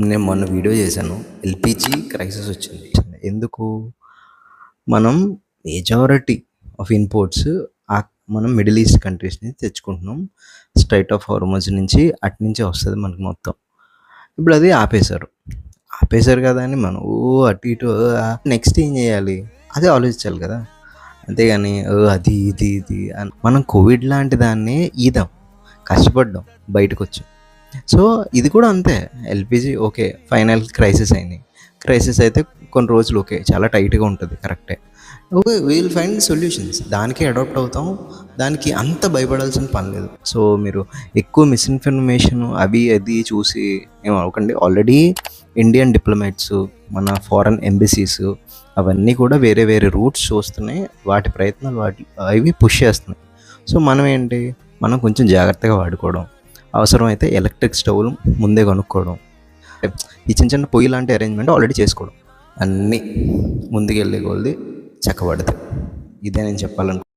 నేను మొన్న వీడియో చేశాను. ఎల్‌పీజీ క్రైసిస్ వచ్చింది. ఎందుకు? మనం మెజారిటీ ఆఫ్ ఇంపోర్ట్స్ మనం మిడిల్ ఈస్ట్ కంట్రీస్ నుంచి తెచ్చుకుంటున్నాం. స్ట్రైట్ ఆఫ్ హార్మోజ్ నుంచి అటునుంచే వస్తది మనకు మొత్తం. ఇప్పుడు అది ఆపేశారు. ఆపేశారు కదా అని మనం అటు ఇటు నెక్స్ట్ ఏం చేయాలి? అదే ఆలోచించాలి కదా! అంతేగాని అది ఇది అని మనం కోవిడ్ లాంటి దాన్ని ఈదాం. కష్టపడ్డాం. బయటకొచ్చాం. సో ఇది కూడా అంతే. LPG okay. ఫైనల్ క్రైసిస్ అయింది. క్రైసిస్ అయితే కొన్ని రోజులు ఓకే. చాలా టైట్‌గా ఉంటుంది. కరెక్టే. ఓకే. Will find solutions. దానికే అడాప్ట్ అవుతాం. దానికి అంత భయపడాల్సిన పని లేదు. సో మీరు ఎక్కువ మిస్‌ఇన్ఫర్మేషన్ అవి అది చూసి ఏమి అవ్వకండి. ఆల్రెడీ ఇండియన్ డిప్లొమాట్స్, మన ఫారెన్ ఎంబసీస్ అవన్నీ కూడా వేరే వేరే రూట్స్ చూస్తున్నాయి. వాటి ప్రయత్నాలు అవి పుష్ చేస్తున్నాయి. సో మనం ఏంటి? మనం కొంచెం జాగ్రత్తగా వాడుకోవడం. అవసరమైతే ఎలక్ట్రిక్ స్టవ్‌లు ముందే కొనుక్కోవడం. ఈ చిన్న చిన్న పొయ్యి లాంటి అరేంజ్‌మెంట్ ఆల్రెడీ చేసుకోవడం. అన్నీ ముందుకెళ్ళే కొలది చక్కబడతాయి. ఇదే నేను చెప్పాలనుకుంటున్నాను.